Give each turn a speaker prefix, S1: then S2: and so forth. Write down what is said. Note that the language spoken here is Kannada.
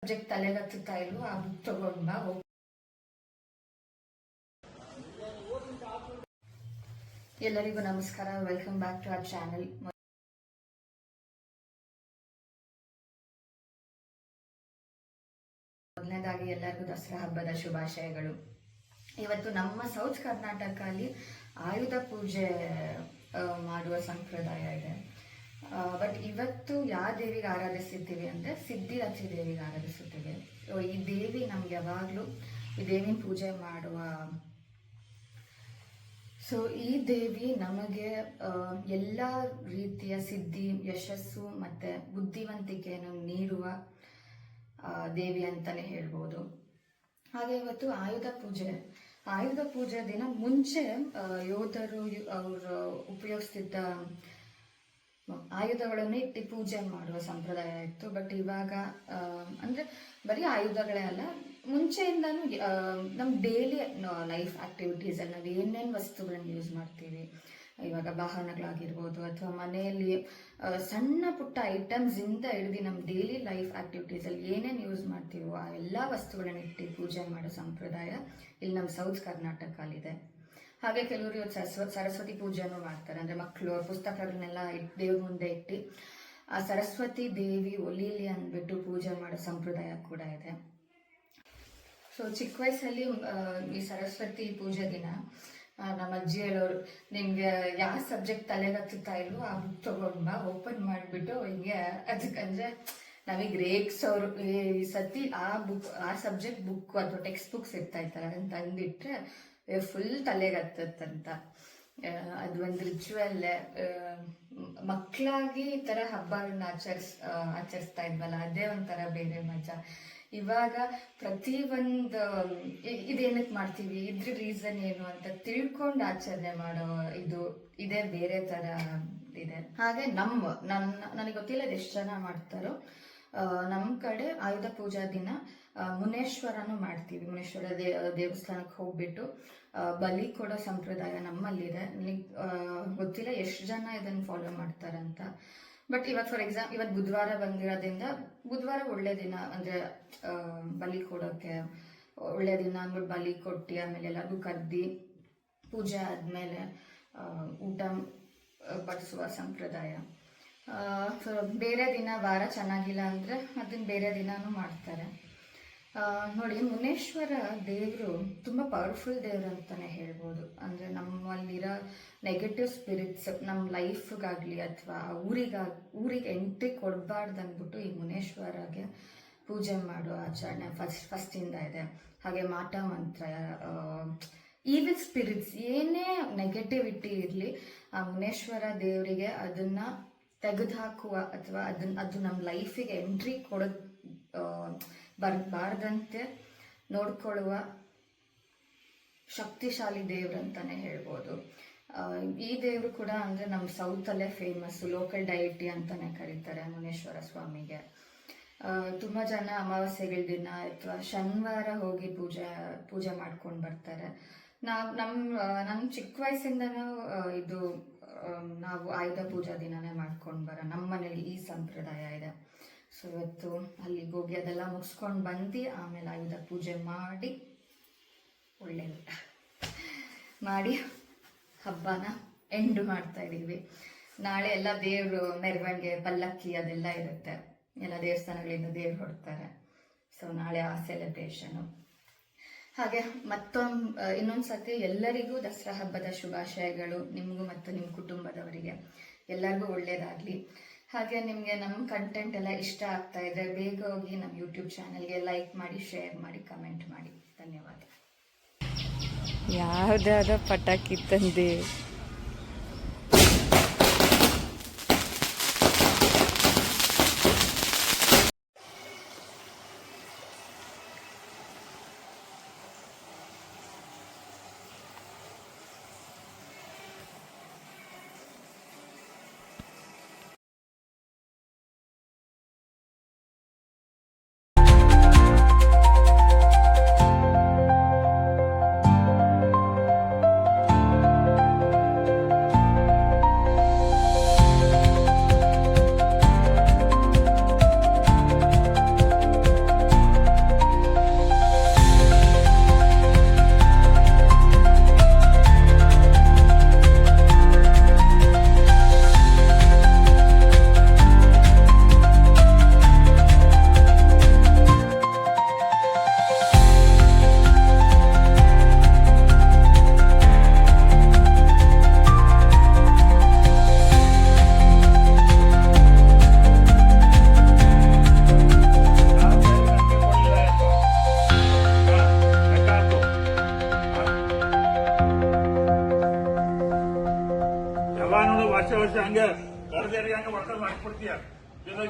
S1: ಸಬ್ಜೆಕ್ಟ್ ತಲೆಗತ್ತುತ್ತಾ ಇಲ್ವೋ ಆ ಬುಕ್ ತಗೊಂಡ್ ಬಾ. ಎಲ್ಲರಿಗೂ ನಮಸ್ಕಾರ, welcome back to our channel. ಮೊದಲನೇದಾಗಿ ಎಲ್ಲರಿಗೂ ದಸರಾ ಹಬ್ಬದ ಶುಭಾಶಯಗಳು. ಇವತ್ತು ನಮ್ಮ ಸೌತ್ ಕರ್ನಾಟಕದಲ್ಲಿ ಆಯುಧ ಪೂಜೆ ಮಾಡುವ ಸಂಪ್ರದಾಯ ಇದೆ. ಬಟ್ ಇವತ್ತು ಯಾವ ದೇವಿಗೆ ಆರಾಧಿಸುತ್ತೀವಿ ಅಂದರೆ ಸಿದ್ಧಿರಥಿ ದೇವಿಗೆ ಆರಾಧಿಸುತ್ತೇವೆ. ಈ ದೇವಿ ನಮ್ಗೆ ಯಾವಾಗಲೂ ಈ ದೇವಿನ ಪೂಜೆ ಮಾಡುವ. ಸೊ ಈ ದೇವಿ ನಮಗೆ ಎಲ್ಲ ರೀತಿಯ ಸಿದ್ಧಿ, ಯಶಸ್ಸು ಮತ್ತು ಬುದ್ಧಿವಂತಿಕೆಯನ್ನು ನೀಡುವ ದೇವಿ ಅಂತಲೇ ಹೇಳ್ಬೋದು. ಹಾಗೆ ಇವತ್ತು ಆಯುಧ ಪೂಜೆ ದಿನ ಮುಂಚೆ ಯೋಧರು ಅವರು ಉಪಯೋಗಿಸ್ತಿದ್ದ ಆಯುಧಗಳನ್ನು ಇಟ್ಟು ಪೂಜೆ ಮಾಡುವ ಸಂಪ್ರದಾಯ ಇತ್ತು. ಬಟ್ ಇವಾಗ ಅಂದರೆ ಬರೀ ಆಯುಧಗಳೇ ಅಲ್ಲ, ಮುಂಚೆಯಿಂದನೂ ನಮ್ಮ ಡೈಲಿ ಲೈಫ್ ಆಕ್ಟಿವಿಟೀಸಲ್ಲಿ ನಾವು ಏನೇನು ವಸ್ತುಗಳನ್ನು ಯೂಸ್ ಮಾಡ್ತೀವಿ, ಇವಾಗ ವಾಹನಗಳಾಗಿರ್ಬೋದು ಅಥವಾ ಮನೆಯಲ್ಲಿ ಸಣ್ಣ ಪುಟ್ಟ ಐಟಮ್ಸಿಂದ ಹಿಡಿದು ನಮ್ಮ ಡೈಲಿ ಲೈಫ್ ಆಕ್ಟಿವಿಟೀಸಲ್ಲಿ ಏನೇನು ಯೂಸ್ ಮಾಡ್ತೀವೋ ಆ ಎಲ್ಲ ವಸ್ತುಗಳನ್ನು ಇಟ್ಟು ಪೂಜೆ ಮಾಡೋ ಸಂಪ್ರದಾಯ ಇಲ್ಲಿ ನಮ್ಮ ಸೌತ್ ಕರ್ನಾಟಕಲ್ಲಿದೆ. ಹಾಗೆ ಕೆಲವರು ಇವತ್ತು ಸರಸ್ವತಿ ಪೂಜೆನೂ ಮಾಡ್ತಾರೆ. ಅಂದರೆ ಮಕ್ಕಳು ಪುಸ್ತಕಗಳನ್ನೆಲ್ಲ ದೇವ್ರ ಮುಂದೆ ಇಟ್ಟು ಆ ಸರಸ್ವತಿ ದೇವಿ ಒಲೀಲಿ ಅಂದ್ಬಿಟ್ಟು ಪೂಜೆ ಮಾಡೋ ಸಂಪ್ರದಾಯ ಕೂಡ ಇದೆ. ಸೊ ಚಿಕ್ಕ ವಯಸ್ಸಲ್ಲಿ ಈ ಸರಸ್ವತಿ ಪೂಜೆ ದಿನ ನಮ್ಮ ಅಜ್ಜಿ ಹೇಳೋರು, ನಿಮ್ಗೆ ಯಾವ ಸಬ್ಜೆಕ್ಟ್ ತಲೆಗತ್ತುತ್ತಾ ಇಲ್ವೋ ಆ ಬುಕ್ ತಗೊಂಡ್ ಬಾ, ಓಪನ್ ಮಾಡಿಬಿಟ್ಟು ಹಿಂಗೆ ಅದಕ್ಕಂದ್ರೆ ನಮಗೆ ರೇಗ್ಸೋರು. ಈ ಸತಿ ಆ ಸಬ್ಜೆಕ್ಟ್ ಬುಕ್ ಅಥವಾ ಟೆಕ್ಸ್ಟ್ ಬುಕ್ಸ್ ಇರ್ತಾ ಇರ್ತಾರೆ, ಅದನ್ನು ತಂದಿಟ್ರೆ ಫುಲ್ ತಲೆಗತ್ತಂತ. ಅದು ಒಂದು ರಿಚುವಲ್ಲೇ. ಮಕ್ಕಳಾಗಿ ಈ ಥರ ಹಬ್ಬಗಳನ್ನ ಆಚರಿಸ್ತಾ ಇದ್ವಲ್ಲ, ಅದೇ ಒಂಥರ ಬೇರೆ ಮಜಾ. ಇವಾಗ ಪ್ರತಿಯೊಂದು ಇದೇನಕ್ಕೆ ಮಾಡ್ತೀವಿ, ಇದ್ರ ರೀಸನ್ ಏನು ಅಂತ ತಿಳ್ಕೊಂಡು ಆಚರಣೆ ಮಾಡೋ ಇದೇ ಬೇರೆ ಥರ ಇದೆ. ಹಾಗೆ ನನಗೆ ಗೊತ್ತಿಲ್ಲ ಎಷ್ಟು ಜನ ಮಾಡ್ತಾರೋ, ನಮ್ಮ ಕಡೆ ಆಯುಧ ಪೂಜಾ ದಿನ ಮುನೇಶ್ವರನೂ ಮಾಡ್ತೀವಿ. ಮುನೇಶ್ವರ ದೇವಸ್ಥಾನಕ್ಕೆ ಹೋಗ್ಬಿಟ್ಟು ಬಲಿ ಕೊಡೋ ಸಂಪ್ರದಾಯ ನಮ್ಮಲ್ಲಿದೆ. ಗೊತ್ತಿಲ್ಲ ಎಷ್ಟು ಜನ ಇದನ್ನು ಫಾಲೋ ಮಾಡ್ತಾರಂತ. ಬಟ್ ಇವತ್ತು ಇವತ್ತು ಬುಧವಾರ ಬಂದಿರೋದ್ರಿಂದ ಬುಧವಾರ ಒಳ್ಳೆ ದಿನ, ಅಂದರೆ ಬಲಿ ಕೊಡೋಕ್ಕೆ ಒಳ್ಳೆ ದಿನ ಅಂದ್ಬಿಟ್ಟು ಬಲಿ ಕೊಟ್ಟು ಆಮೇಲೆ ಎಲ್ಲರಿಗೂ ಕರ್ದು ಪೂಜೆ ಆದಮೇಲೆ ಊಟ ಬಡಿಸುವ ಸಂಪ್ರದಾಯ. ಸೊ ಬೇರೆ ದಿನ ವಾರ ಚೆನ್ನಾಗಿಲ್ಲ ಅಂದರೆ ಅದನ್ನು ಬೇರೆ ದಿನನೂ ಮಾಡ್ತಾರೆ. ನೋಡಿ, ಮುನೇಶ್ವರ ದೇವರು ತುಂಬ ಪವರ್ಫುಲ್ ದೇವರು ಅಂತಲೇ ಹೇಳ್ಬೋದು. ಅಂದರೆ ನಮ್ಮಲ್ಲಿರೋ ನೆಗೆಟಿವ್ ಸ್ಪಿರಿಟ್ಸ್ ನಮ್ಮ ಲೈಫ್ಗಾಗಲಿ ಅಥವಾ ಊರಿಗೆ ಎಂಟ್ರಿ ಕೊಡಬಾರ್ದು ಅಂದ್ಬಿಟ್ಟು ಈ ಮುನೇಶ್ವರಗೆ ಪೂಜೆ ಮಾಡೋ ಆಚರಣೆ ಫಸ್ಟಿಂದ ಇದೆ. ಹಾಗೆ ಮಾಟ ಮಂತ್ರ, ಈವಿಲ್ ಸ್ಪಿರಿಟ್ಸ್ ಏನೇ ನೆಗೆಟಿವಿಟಿ ಇರಲಿ ಆ ಮುನೇಶ್ವರ ದೇವರಿಗೆ ಅದನ್ನು ತೆಗೆದುಹಾಕುವ ಅಥವಾ ಅದು ನಮ್ಮ ಲೈಫಿಗೆ ಎಂಟ್ರಿ ಬರಬಾರ್ದಂತೆ ನೋಡ್ಕೊಳ್ಳುವ ಶಕ್ತಿಶಾಲಿ ದೇವ್ರಂತಾನೆ ಹೇಳ್ಬೋದು. ಈ ದೇವರು ಕೂಡ ಅಂದರೆ ನಮ್ಮ ಸೌತಲ್ಲೇ ಫೇಮಸ್ಸು, ಲೋಕಲ್ ಡೈಟಿ ಅಂತಲೇ ಕರೀತಾರೆ ಮುನೇಶ್ವರ ಸ್ವಾಮಿಗೆ. ತುಂಬ ಜನ ಅಮಾವಾಸ್ಯೆಗಳ ದಿನ ಅಥವಾ ಶನಿವಾರ ಹೋಗಿ ಪೂಜೆ ಮಾಡ್ಕೊಂಡು ಬರ್ತಾರೆ. ನಮ್ಮ ಚಿಕ್ಕ ವಯಸ್ಸಿಂದನೂ ನಾವು ಆಯುಧ ಪೂಜಾ ದಿನನೇ ಮಾಡ್ಕೊಂಡು ನಮ್ಮ ಮನೇಲಿ ಈ ಸಂಪ್ರದಾಯ ಇದೆ. ಸೊ ಇವತ್ತು ಅಲ್ಲಿಗೆ ಹೋಗಿ ಅದೆಲ್ಲ ಮುಗಿಸ್ಕೊಂಡು ಬಂದು ಆಮೇಲೆ ಆಯುಧ ಪೂಜೆ ಮಾಡಿ ಒಳ್ಳೆ ಊಟ ಮಾಡಿ ಹಬ್ಬನ ಎಂಡು ಮಾಡ್ತಾ ಇದ್ದೀವಿ. ನಾಳೆ ಎಲ್ಲ ದೇವರು ಮೆರವಣಿಗೆ, ಪಲ್ಲಕ್ಕಿ ಅದೆಲ್ಲ ಇರುತ್ತೆ. ಎಲ್ಲ ದೇವಸ್ಥಾನಗಳಿಂದ ದೇವ್ರು ಹೊಡ್ತಾರೆ. ಸೊ ನಾಳೆ ಆ ಸೆಲೆಬ್ರೇಷನು. ಹಾಗೆ ಇನ್ನೊಂದು ಸತಿ ಎಲ್ಲರಿಗೂ ದಸರಾ ಹಬ್ಬದ ಶುಭಾಶಯಗಳು. ನಿಮಗೂ ಮತ್ತು ನಿಮ್ಮ ಕುಟುಂಬದವರಿಗೆ ಎಲ್ಲರಿಗೂ ಒಳ್ಳೆಯದಾಗಲಿ. ಹಾಗೆ ನಿಮಗೆ ನಮ್ಮ ಕಂಟೆಂಟ್ ಎಲ್ಲ ಇಷ್ಟ ಆಗ್ತಾ ಇದ್ರೆ ಬೇಗ ಹೋಗಿ ನಮ್ಮ ಯೂಟ್ಯೂಬ್ ಚಾನಲ್ಗೆ ಲೈಕ್ ಮಾಡಿ, ಶೇರ್ ಮಾಡಿ, ಕಮೆಂಟ್ ಮಾಡಿ. ಧನ್ಯವಾದ.
S2: ಯಾವುದಾದ ಪಟಾಕಿ ತಂದೆ
S3: ವರ್ಷ ಹಂಗೆ ಕರೆದೇರಿ ಹಂಗೆ ವರ್ಕರ್ ಮಾಡ್ಕೊಡ್ತೀಯ ಇದನ್ನ